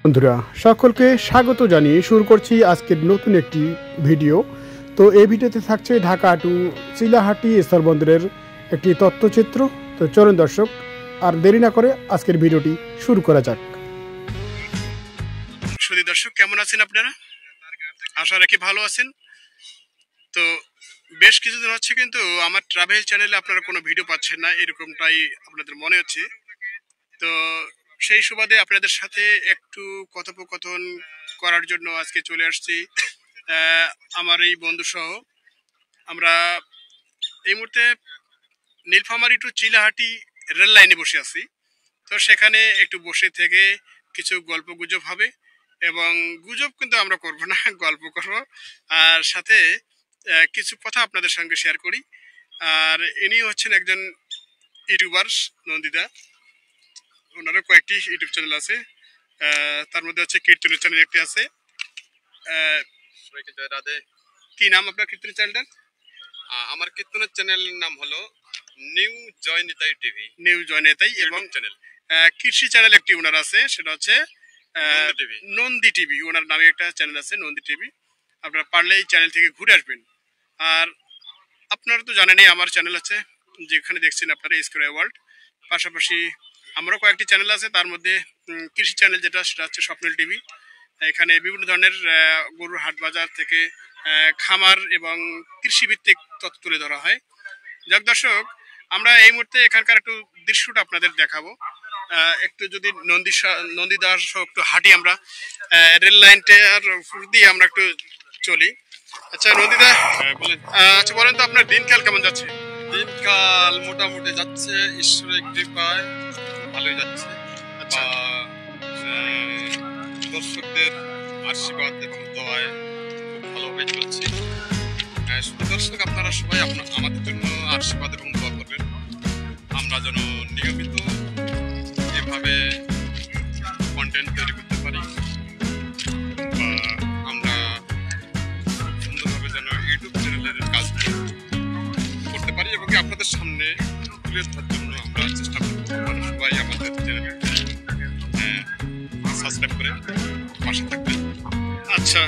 বন্ধুরা সকলকে স্বাগত জানিয়ে শুরু করছি আজকের নতুন একটি ভিডিও। তো এই ভিডিওতে থাকছে ঢাকা টু চিলাহাটি স্থলবন্দরের একটি তথ্যচিত্র। তো চলুন দর্শক আর দেরি না করে আজকের ভিডিওটি শুরু করা যাক। সুধী দর্শক, কেমন আছেন আপনারা? আশা রাখি ভালো আছেন। তো বেশ কিছুদিন হচ্ছে কিন্তু আমার ট্রাভেল চ্যানেলে আপনারা কোনো ভিডিও পাচ্ছেন না, এরকমটাই আপনাদের মনে হচ্ছে। তো সেই সুবাদে আপনাদের সাথে একটু কথোপকথন করার জন্য আজকে চলে আসছি আমার এই বন্ধু সহ। আমরা এই মুহূর্তে নীলফামারী টু চিলাহাটি রেল লাইনে বসে আছি। তো সেখানে একটু বসে থেকে কিছু গল্প গুজব হবে, এবং গুজব কিন্তু আমরা করব না, গল্প করব, আর সাথে কিছু কথা আপনাদের সঙ্গে শেয়ার করি। আর ইনি হচ্ছেন একজন ইউটিউবার্স, নন্দিতা। ওনারও কয়েকটি ইউটিউব চ্যানেল আছে, তার মধ্যে হচ্ছে কীর্তনের চ্যানেল একটি আছে। রাধে। কি নাম আপনার কীর্তনের চ্যানেলটার? আমার কীর্তনের চ্যানেলের নাম হলো নিউ জয় নিতাই টিভি। নিউ জয় নিতাই। এবং চ্যানেল কৃষি চ্যানেল একটি ওনার আছে, সেটা হচ্ছে নন্দী টিভি। ওনার নামে একটা চ্যানেল আছে, নন্দী টিভি। আপনারা পারলে এই চ্যানেল থেকে ঘুরে আসবেন। আর আপনারা তো জানেনই আমার চ্যানেল আছে, যেখানে দেখছেন আপনারা স্কোয়ার ওয়ার্ল্ড। পাশাপাশি আমারও কয়েকটি চ্যানেল আছে, তার মধ্যে কৃষি চ্যানেল যেটা, সেটা হচ্ছে স্বপ্নেল টিভি। এখানে বিভিন্ন ধরনের গরুর হাট বাজার থেকে খামার এবং কৃষিভিত্তিক তথ্য তুলে ধরা হয়। যাক দর্শক, আমরা এই মুহূর্তে এখানকার একটু দৃশ্যটা আপনাদের দেখাবো। একটু যদি নন্দীদাস একটু হাঁটি, আমরা রেল লাইনটার উপর দিয়ে আমরা একটু চলি। আচ্ছা নন্দীদা, আচ্ছা বলেন তো আপনার দিনকাল কেমন যাচ্ছে? দিনকাল মোটামুটি যাচ্ছে, ঈশ্বরের কৃপায় ভালোই যাচ্ছে। আচ্ছা, দর্শকদের আশীর্বাদ এবং দোয়ায় খুব ভালোভাবে চলছে। দর্শক আপনারা সবাই আমাদের জন্য আশীর্বাদ এবং দোয়া করবেন, আমরা যেন নিয়মিত এভাবে কন্টেন্ট তৈরি করতে পারি, বা আমরা সুন্দরভাবে যেন ইউটিউব চ্যানেলের কাজ করতে পারি এবং আপনাদের সামনে তুলে ধরার জন্য আমরা চেষ্টা করব। সবাই আমাদের চ্যানেলকে সাবস্ক্রাইব করে পাশে থাকবেন। আচ্ছা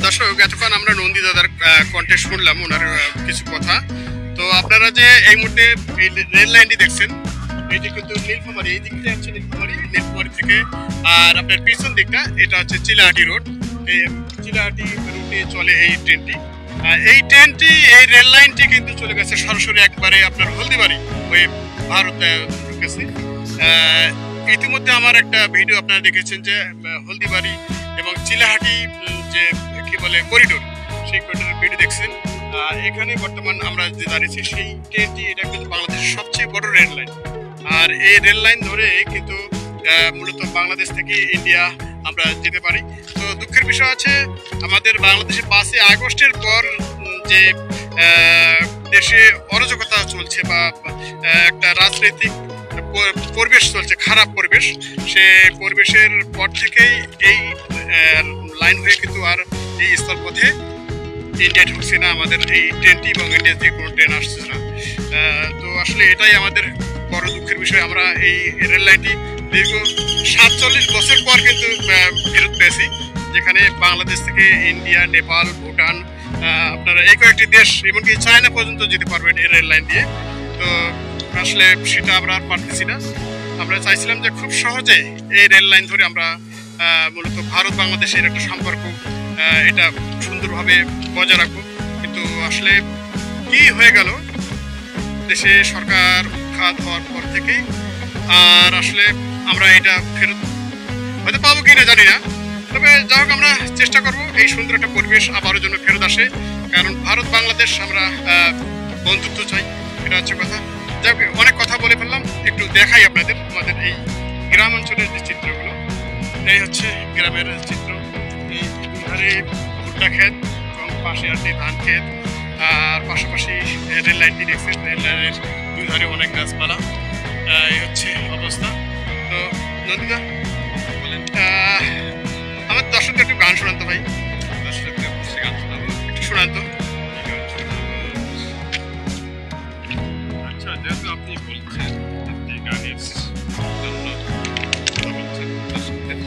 দর্শক, এতক্ষণ আমরা নন্দী দাদার কন্টেন্ট শুনলাম, ওনার কিছু কথা। তো আপনারা যে এই মুহূর্তে রেল লাইনটি দেখছেন, এইটি কিন্তু নীলফামারী, এই দিকটা হচ্ছে নীলফামারী থেকে, আর আপনার পিছন দিকটা এটা হচ্ছে চিলাহাটি রোড। এই চিলাহাটি রুটে চলে এই ট্রেনটি। এই রেল লাইনটি কিন্তু চলে গেছে সরাসরি একবারে আপনার হলদিবাড়ি হয়ে ভারত ঢুকেছে। ইতিমধ্যে আমার একটা ভিডিও আপনারা দেখেছেন যে হলদিবাড়ি এবং চিলাহাটি যে কি বলে করিডোর, সেই করিডোরের ভিডিও দেখছেন। এখানে বর্তমান আমরা যে দাঁড়িয়েছি সেই ট্রেনটি, এটা কিন্তু বাংলাদেশের সবচেয়ে বড় রেল লাইন। আর এই রেল লাইন ধরে কিন্তু মূলত বাংলাদেশ থেকে ইন্ডিয়া আমরা যেতে পারি। তো দুঃখের বিষয় আছে, আমাদের বাংলাদেশে 5 আগস্টের পর যে দেশে অরাজকতা চলছে বা একটা রাজনৈতিক পরিবেশ চলছে, খারাপ পরিবেশ, সে পরিবেশের পর থেকেই এই লাইন হয়ে কিন্তু আর এই স্থলপথে ইন্ডিয়া ঢুকছে না আমাদের এই ট্রেনটি, এবং ইন্ডিয়া থেকে কোনো ট্রেন আসছে না। তো আসলে এটাই আমাদের বড় দুঃখের বিষয়। আমরা এই রেল লাইনটি দীর্ঘ 47 বছর পর কিন্তু ফেরত পেয়েছি, যেখানে বাংলাদেশ থেকে ইন্ডিয়া, নেপাল, ভুটান, আপনারা এই কয়েকটি দেশ, এমনকি চায়না পর্যন্ত যেতে পারবেন এই রেল লাইন দিয়ে। তো আসলে সেটা আমরা আর পারতেছি না। আমরা চাইছিলাম যে খুব সহজে এই রেল লাইন ধরে আমরা মূলত ভারত বাংলাদেশের একটা সম্পর্ক এটা সুন্দরভাবে বজায় রাখবো, কিন্তু আসলে কি হয়ে গেল, দেশে সরকার উৎখাত হওয়ার পর থেকেই আর আসলে আমরা এটা ফেরত হয়তো পাবো কিনা জানি না। তবে যাই হোক, আমরা চেষ্টা করবো এই সুন্দর একটা পরিবেশ আবারও জন্য ফেরত আসে, কারণ ভারত বাংলাদেশ আমরা বন্ধুত্ব চাই, এটা হচ্ছে কথা। যাই হোক, অনেক কথা বলে ফেললাম, একটু দেখাই আপনাদের আমাদের এই গ্রাম অঞ্চলের যে চিত্রগুলো। এই হচ্ছে গ্রামের চিত্র। এই দুধারে ভুট্টা ক্ষেত এবং পাশে আছে ধান ক্ষেত, আর পাশাপাশি রেল লাইনটি দেখছেন, রেল লাইনের দুধারে অনেক গাছপালা। এই হচ্ছে অবস্থা। তো নন্দীদা বলেন, আমার দর্শকদের একটু গান শোনান তো ভাই। দর্শকদের গান শোনাবো, একটু শোনান তো। আচ্ছা, যেহেতু আপনি বলছেন আপনি গানের জন্য বলছেন, দর্শকদের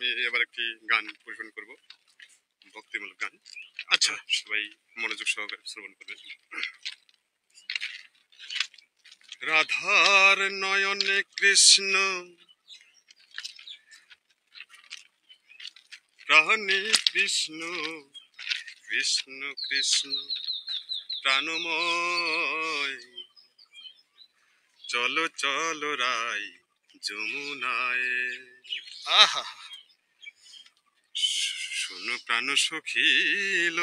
আমি এবার একটি গান পরিবেশন করব, ভক্তিমূলক গান। আচ্ছা, সবাই মনোযোগ সহকারে শ্রবণ করবেন। রাধার নয়নে কৃষ্ণ, প্রাণে কৃষ্ণ, কৃষ্ণ কৃষ্ণ প্রাণময়, চলো চলো রাই যমুনায়। আহা, শোনো প্রাণ সখিল,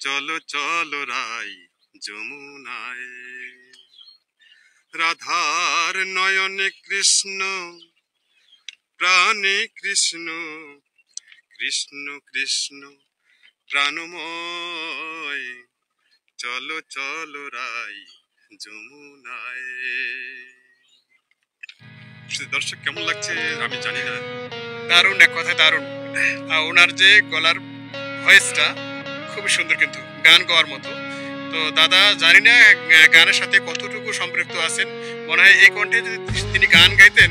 চলো চলো রাই যমুনায়। রাধার নয়নে কৃষ্ণ, প্রাণে কৃষ্ণ, কৃষ্ণ কৃষ্ণ প্রাণময়, চলো চলো রাই যমুনায়। দর্শক কেমন লাগছে আমি জানি না। দারুণ এক কথা, দারুণ। ওনার যে গলার ভয়েসটা খুবই সুন্দর, কিন্তু গান গাওয়ার মতো। তো দাদা জানি না গানের সাথে কতটুকু সম্পৃক্ত আছেন। মনে হয় এই কণ্ঠে যদি তিনি গান গাইতেন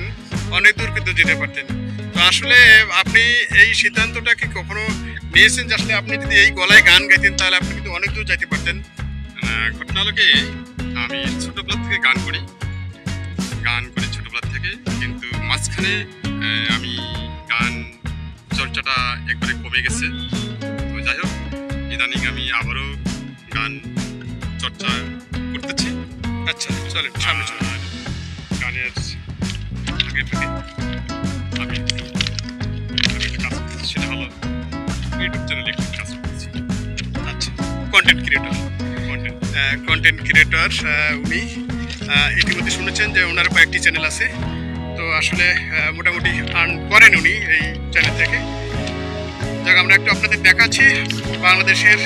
অনেক দূর কিন্তু যেতে পারতেন। তো আসলে আপনি এই সিদ্ধান্তটা কি কখনো নিয়েছেন যে আসলে আপনি যদি এই গলায় গান গাইতেন তাহলে আপনি কিন্তু অনেক দূর যাইতে পারতেন? ঘটনা হলো কি, আমি ছোটবেলা থেকে গান করি ছোটবেলা থেকে, কিন্তু মাঝখানে আমি গান চর্চাটা একবারে কমে গেছে। তো যাই হোক, ইদানিং আমি আবারও গান চর্চা করতেছি। আচ্ছা, চলেন সামনে চলেন। আর গানের আগে থেকে আমি একটা কাজ করতেছি, সেটা হলো ইউটিউব চ্যানেলে একটু কাজ করতেছি। আচ্ছা, content creator. Content content creator উনি ইতিমধ্যে শুনেছেন যে ওনার কয়েকটি চ্যানেল আছে। তো আসলে মোটামুটি আর্ন করেন উনি এই চ্যানেল থেকে। যাক, আমরা একটু আপনাদের দেখাচ্ছি বাংলাদেশের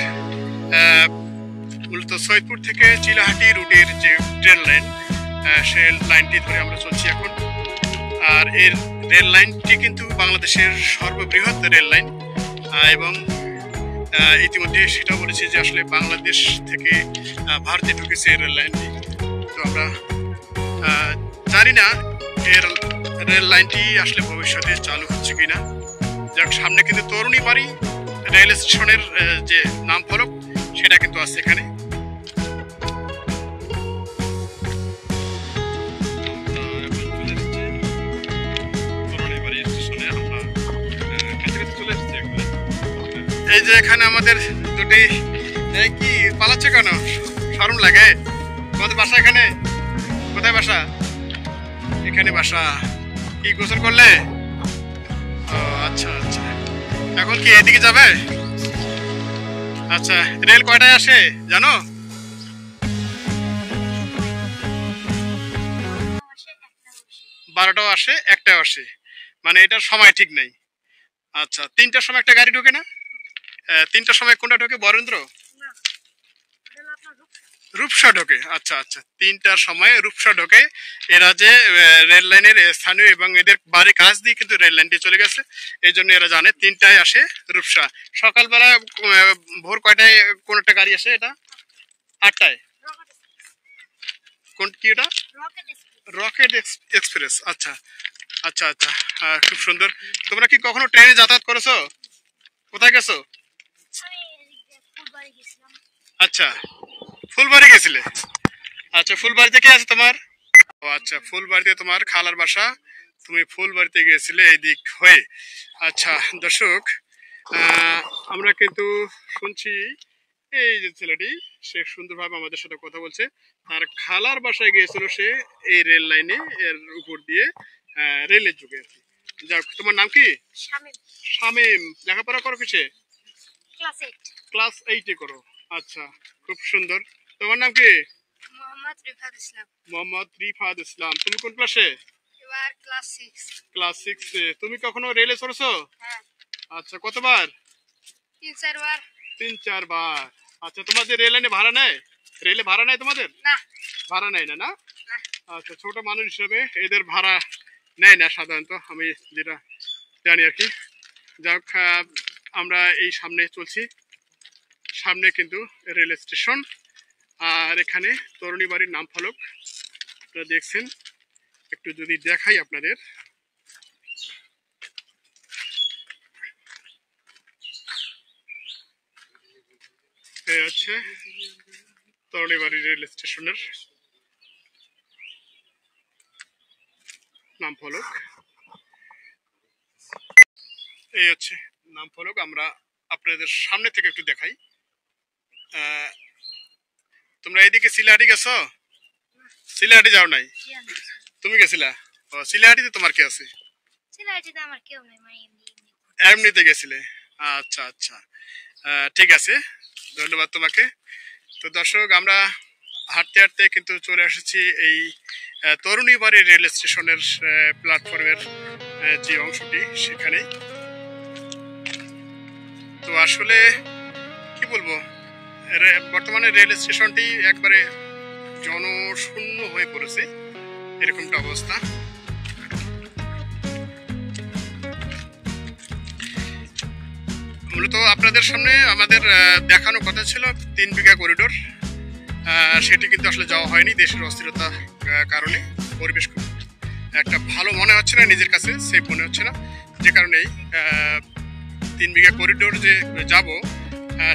মূলত সৈয়দপুর থেকে চিলাহাটি রুটের যে ট্রেন লাইন, সে লাইনটি ধরে আমরা চলছি এখন। আর এর রেল লাইনটি কিন্তু বাংলাদেশের সর্ববৃহৎ রেল লাইন, এবং ইতিমধ্যে সেটাও বলেছি যে আসলে বাংলাদেশ থেকে ভারতে ঢুকেছে রেল লাইনটি। তো আমরা জানি না এর রেল লাইনটি আসলে ভবিষ্যতে চালু হচ্ছে কিনা। যাক, সামনে কিন্তু তরুণী বাড়ি রেল স্টেশনের যে নাম ফলক সেটা কিন্তু আছে এখানে। এই যে এখানে আমাদের দুটি, এই কি পালাচ্ছে কেন? শরম লাগে? তোমাদের বাসা এখানে? কোথায় বাসা? এখানে বাসা। কি গোসল করলে? ও আচ্ছা আচ্ছা, এখন কি এদিকে যাবে? আচ্ছা, রেল কয়টায় আসে জানো? বারোটাও আসে, একটাও আসে, মানে এটার সময় ঠিক নেই। আচ্ছা, 3টার সময় একটা গাড়ি ঢোকে না? 3টার সময় কোনটা ঢোকে? বরেন্দ্র, রূপসা ঢোকে। আচ্ছা আচ্ছা, 3টার সময় রূপসা ঢোকে। এরা যে রেল লাইনের স্থানীয় এবং এদের বাড়ির কাছ দিয়ে কিন্তু রেল লাইনটি চলে গেছে, এই জন্য এরা জানে 3টায় আসে রূপসা। সকালবেলা ভোর কয়টায় কোন একটা গাড়ি আসে? এটা 8টায়। কোন কি এটা? Rocket express. আচ্ছা আচ্ছা আচ্ছা, খুব সুন্দর। তোমরা কি কখনো ট্রেনে যাতায়াত করেছো? কোথায় গেছো? আচ্ছা, ফুলবাড়ি গেছিলে। আচ্ছা, ফুলবাড়িতে কে আছে তোমার? ও আচ্ছা, ফুলবাড়িতে তোমার খালার বাসা, তুমি ফুলবাড়িতে গিয়েছিলে এই দিক হয়ে। আচ্ছা দর্শক, আমরা কিন্তু শুনছি এই যে ছেলেটি, সে সুন্দরভাবে আমাদের সাথে কথা বলছে। তার খালার বাসায় গিয়েছিল সে এই রেল লাইনে এর উপর দিয়ে, রেলের যুগে। যাক, তোমার নাম কি? শামীম। লেখাপড়া করো কিসে? ক্লাস 8-এ করো। আচ্ছা, খুব সুন্দর। তোমার নাম কি? মোহাম্মদ রিফাত ইসলাম। তুমি কোন ক্লাসে? ক্লাস 6-এ। তুমি কখনো রেলে চড়েছো? আচ্ছা, কতবার? 3-4 বার। আচ্ছা, তোমাদের রেল লাইনে ভাড়া নেয়? রেলে ভাড়া নেয় তোমাদের? ভাড়া নেয় না, না? আচ্ছা, ছোট মানুষ হিসেবে এদের ভাড়া নেয় না সাধারণত, আমি যেটা জানি আর কি। যাক, আমরা এই সামনে চলছি, সামনে কিন্তু রেল স্টেশন, আর এখানে তরুণী বাড়ির নাম ফলক আপনারা দেখছেন। একটু যদি দেখাই আপনাদের, এই হচ্ছে তরুণীবাড়ি রেল স্টেশনের নাম ফলক। এই হচ্ছে নাম ফলক, আমরা আপনাদের সামনে থেকে একটু দেখাই। তোমরা এইদিকে সিলাহাটি গেছো? সিলাহাটি যাও নাই? তুমি গেছিলা? ও, সিলাহাটিতে তোমার কে আছে? সিলাহাটিতে আমার কেউ নাই, মানে এমনিতে গেছিলে? আচ্ছা আচ্ছা, ঠিক আছে, ধন্যবাদ তোমাকে। তো দর্শক, আমরা হাঁটতে হাঁটতে কিন্তু চলে এসেছি এই তরুণীবাড়ি রেল স্টেশনের প্ল্যাটফর্মের যে অংশটি সেখানেই। তো আসলে কি বলবো, বর্তমানে রেল স্টেশনটি একবারে জনশূন্য হয়ে পড়েছে, এরকমটা অবস্থা। মূলত আপনাদের সামনে আমাদের দেখানো কথা ছিল 3 বিঘা করিডোর, সেটি কিন্তু আসলে যাওয়া হয়নি দেশের অস্থিরতার কারণে। পরিবেশ খুব একটা ভালো মনে হচ্ছে না, নিজের কাছে সেফ মনে হচ্ছে না, যে কারণেই 3 বিঘা করিডোর যে যাব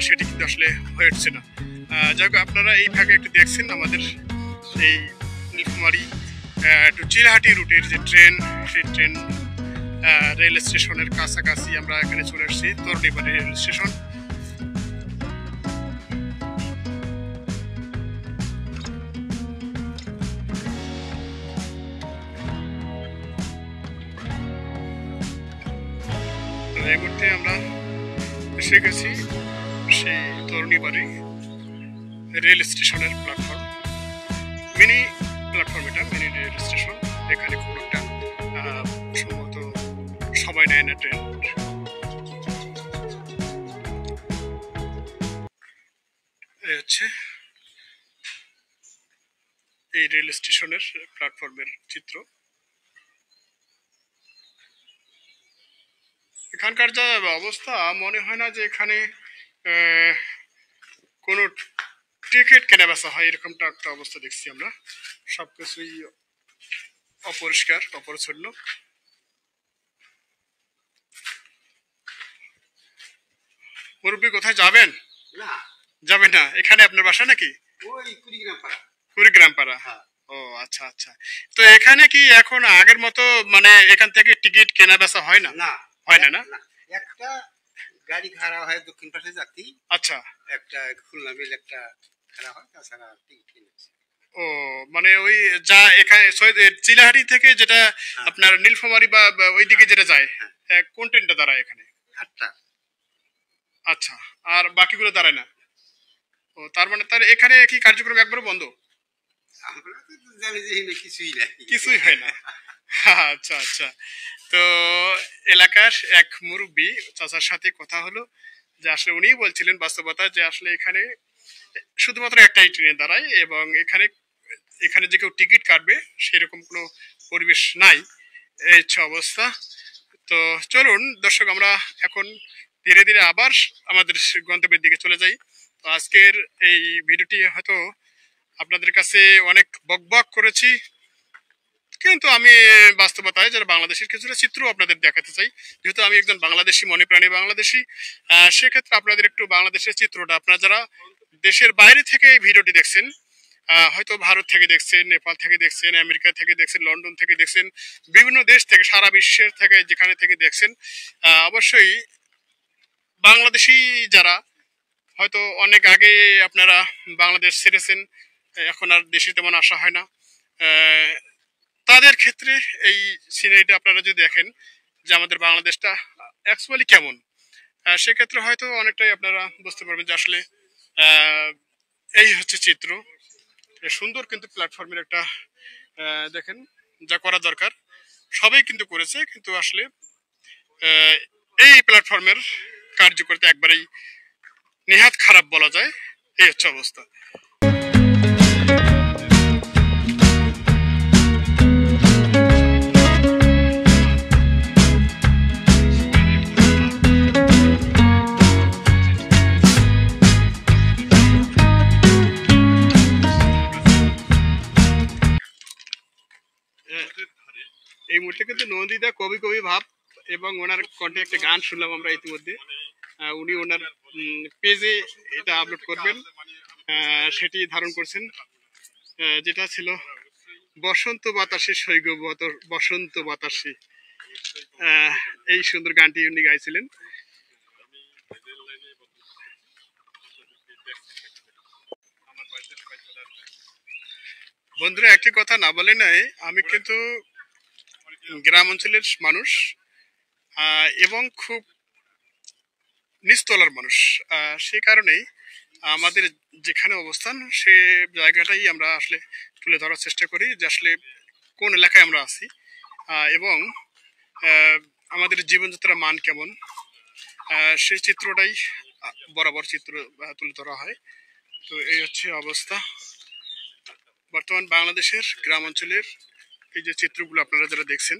সেটি কিন্তু আসলে হয়ে উঠছে না। যাই হোক, আপনারা এই ভাগে একটু দেখছেন আমাদের এই নীলফামারী টু চিলাহাটি রুটের যে ট্রেন, সেই ট্রেন রেল স্টেশনের কাছাকাছি আমরা এখানে চলে এসেছি, তরুণীবাড়ি রেল স্টেশন। এই মুহূর্তে আমরা এসে গেছি সেই তরুণীবাড়ি রেল স্টেশনের প্ল্যাটফর্ম, মিনি প্ল্যাটফর্ম, এটা মিনি রেল স্টেশন। এখানে খুব একটা সম্ভবত সময় নেয় না ট্রেন। এই হচ্ছে এই রেল স্টেশনের প্ল্যাটফর্মের চিত্র। এখানকার যা অবস্থা, মনে হয় না যে এখানে কোনো টিকিট কেনা বেচা হয়, এরকমটা একটা অবস্থা দেখছি আমরা। সবকিছুই অপরিষ্কার, অপরিচ্ছন্ন। মুরব্বী, কোথায় যাবেন? যাবেন না? এখানে আপনার বাসা নাকি? কুড়িগ্রাম পাড়া। ও আচ্ছা আচ্ছা। তো এখানে কি এখন আগের মতো মানে এখান থেকে টিকিট কেনা বেচা হয় না? হয় না? না, একটা গাড়ি ভাড়া হয় দক্ষিণ পাশে যাত্রী, আচ্ছা, একটা খুলনা বিল একটা ভাড়া হয়, তাছাড়া টিকিট কিনেছে। ও মানে ওই যা এখানে চিলাহাটি থেকে যেটা আপনার নীলফামারী বা ওইদিকে যেটা যায়, কোন ট্রেনটা দাঁড়ায় এখানে? 8টা। আচ্ছা, আর বাকিগুলো দাঁড়ায় না? ও, তার মানে তার এখানে কি কার্যক্রম একবারে বন্ধ? আমরা তো জানি যে এখানে কিছুই নাই, কিছুই হয় না। আচ্ছা আচ্ছা। তো এলাকার এক মুরব্বী চাচার সাথে কথা হলো, যে আসলে উনি বলছিলেন বাস্তবতা, যে আসলে এখানে শুধুমাত্র একটাই ট্রেনে দাঁড়ায় এবং এখানে এখানে যে কেউ টিকিট কাটবে সেরকম কোনো পরিবেশ নাই, এই হচ্ছে অবস্থা। তো চলুন দর্শক, আমরা এখন ধীরে ধীরে আবার আমাদের গন্তব্যের দিকে চলে যাই। তো আজকের এই ভিডিওটি হয়তো আপনাদের কাছে অনেক বকবক করেছি, কিন্তু আমি বাস্তবতায় যারা বাংলাদেশের কিছুটা চিত্র আপনাদের দেখাতে চাই। যেহেতু আমি একজন বাংলাদেশি, মনে প্রাণী বাংলাদেশি, সেক্ষেত্রে আপনাদের একটু বাংলাদেশের চিত্রটা, আপনারা যারা দেশের বাইরে থেকে এই ভিডিওটি দেখছেন, হয়তো ভারত থেকে দেখছেন, নেপাল থেকে দেখছেন, আমেরিকা থেকে দেখছেন, লন্ডন থেকে দেখছেন, বিভিন্ন দেশ থেকে, সারা বিশ্বের থেকে যেখানে থেকে দেখছেন, অবশ্যই বাংলাদেশি যারা হয়তো অনেক আগে আপনারা বাংলাদেশ ছেড়েছেন, এখন আর দেশে তেমন আসা হয় না, তাদের ক্ষেত্রে এই সিনারিটা আপনারা যদি দেখেন যে আমাদের বাংলাদেশটা অ্যাকচুয়ালি কেমন, সেক্ষেত্রে হয়তো অনেকটাই আপনারা বুঝতে পারবেন যে আসলে এই হচ্ছে চিত্র। সুন্দর কিন্তু প্ল্যাটফর্মের একটা দেখেন, যা করা দরকার সবাই কিন্তু করেছে, কিন্তু আসলে এই প্ল্যাটফর্মের কার্যকারিতা একবারেই নেহাত খারাপ বলা যায়, এই হচ্ছে অবস্থা। এই মুহূর্তে কিন্তু নন্দিতা কবি কবি ভাব এবং ওনার কণ্ঠে একটা গান শুনলাম আমরা ইতিমধ্যে। উনি ওনার পেজে এটা আপলোড করবেন, সেটি ধারণ করছেন, যেটা ছিল বসন্ত বাতাসে সৈগ বসন্ত বাতাসে। এই সুন্দর গানটি উনি গাইছিলেন। বন্ধুরা, একটি কথা না বলে নাই, আমি কিন্তু গ্রাম অঞ্চলের মানুষ এবং খুব নিচতলার মানুষ। সে কারণেই আমাদের যেখানে অবস্থান সে জায়গাটাই আমরা আসলে তুলে ধরার চেষ্টা করি, যে আসলে কোন এলাকায় আমরা আছি এবং আমাদের জীবনযাত্রার মান কেমন, সেই চিত্রটাই বরাবর চিত্র তুলে ধরা হয়। তো এই হচ্ছে অবস্থা বর্তমান বাংলাদেশের গ্রাম অঞ্চলের। এই যে চিত্রগুলো আপনারা যারা দেখছেন,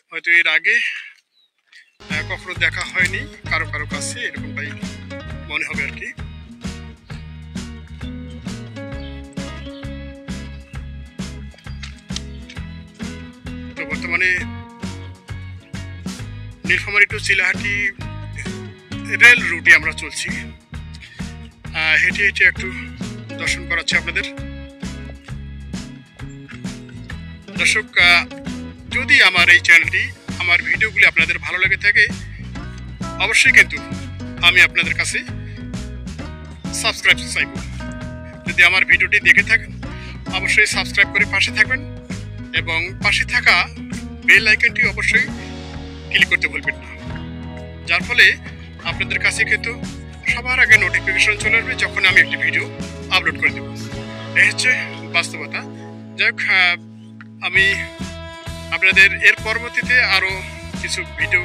হয়তো এর আগে কখনো দেখা হয়নি কারো কারো কাছে, এরকমটাই মনে হবে আর কি। তো বর্তমানে নীলফামারী টু চিলাহাটি রেল রুটে আমরা চলছি। হেঁটে হেঁটে একটু দর্শন করাচ্ছি আপনাদের। দর্শক, যদি আমার এই চ্যানেলটি, আমার ভিডিওগুলি আপনাদের ভালো লেগে থাকে, অবশ্যই কিন্তু আমি আপনাদের কাছে সাবস্ক্রাইব চাইব। যদি আমার ভিডিওটি দেখে থাকেন, অবশ্যই সাবস্ক্রাইব করে পাশে থাকবেন এবং পাশে থাকা বেল আইকনটি অবশ্যই ক্লিক করতে ভুলবেন না, যার ফলে আপনাদের কাছে কিন্তু সবার আগে নোটিফিকেশন চলে আসবে যখন আমি একটি ভিডিও আপলোড করে দেব। এই হচ্ছে বাস্তবতা। যাই হোক, আমি আপনাদের এর পরবর্তীতে আরও কিছু ভিডিও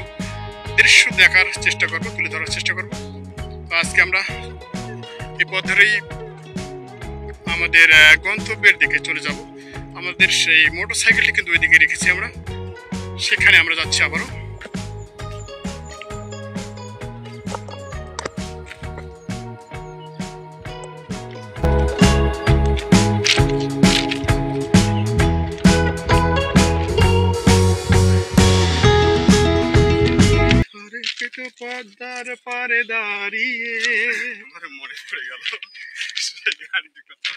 দৃশ্য দেখার চেষ্টা করব, তুলে ধরার চেষ্টা করব। তো আজকে আমরা এই পথ ধরেই আমাদের গন্তব্যের দিকে চলে যাব। আমাদের সেই মোটর সাইকেলটি কিন্তু ওইদিকে রেখেছি আমরা, সেখানে আমরা যাচ্ছি আবারও। পদ্মার পারে দাঁড়িয়ে মনে পড়ে গেল সেই গানটির কথা।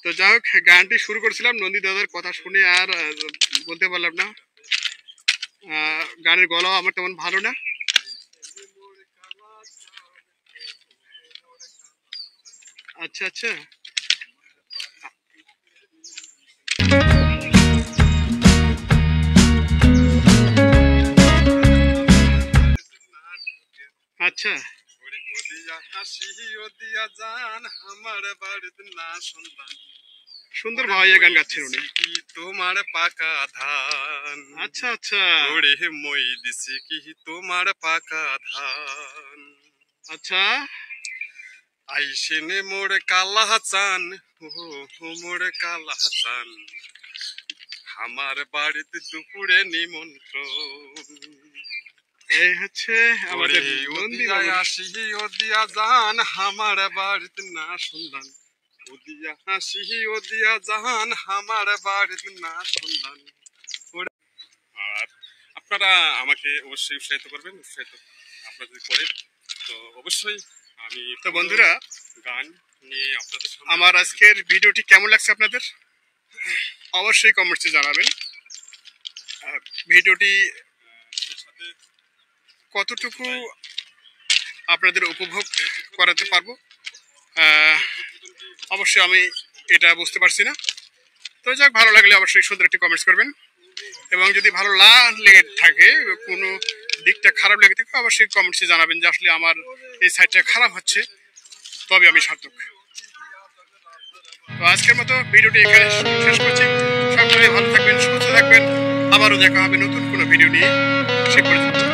তো যাই হোক, গানটি শুরু করছিলাম, নন্দী দাদার কথা শুনে আর বলতে পারলাম না। গানের গলাও আমার তেমন ভালো না। আচ্ছা আচ্ছা, আচ্ছা, সুন্দর ভাইয়া গান গাচ্ছেন উনি। তোমার পাকা ধান, আচ্ছা আচ্ছা, ওরে মই দিছি কি তোমার পাকা ধান। আচ্ছা, আইসেনে মোর কালা চান, ও মোর কালা চান, আমার বাড়িতে দুপুরে নিমন্ত্রণ। এই হচ্ছে আমাদের নন্দী বাবু। আসি ও দিয়া যান আমার বাড়িতে না সন্ধান, ওদিয়া হাসি ও দিয়া জাহান আমার বাড়িতে না সন্ধান। আর আপনারা আমাকে অবশ্যই উৎসাহিত করবেন, উৎসাহিত আপনারা যদি করেন তো অবশ্যই আমি। তো বন্ধুরা, গান নিয়ে আপনাদের আমার আজকের ভিডিওটি কেমন লাগছে আপনাদের অবশ্যই কমেন্টসে জানাবেন। ভিডিওটি কতটুকু আপনাদের উপভোগ করাতে পারবো অবশ্যই আমি এটা বুঝতে পারছি না। তো যাক, ভালো লাগলে অবশ্যই সুন্দর একটি কমেন্টস করবেন, এবং যদি ভালো না লেগে থাকে, কোনো দিকটা খারাপ লেগে থাকে, অবশ্যই কমেন্টসে জানাবেন যে আসলে আমার এই সাইডটা খারাপ হচ্ছে, তবে আমি সার্থক। তো আজকের মতো ভিডিওটি এখানে শেষ করছি। সকলে ভালো থাকবেন, সুস্থ থাকবেন, আবারও দেখা হবে নতুন কোনো ভিডিও নিয়ে। সে পর্যন্ত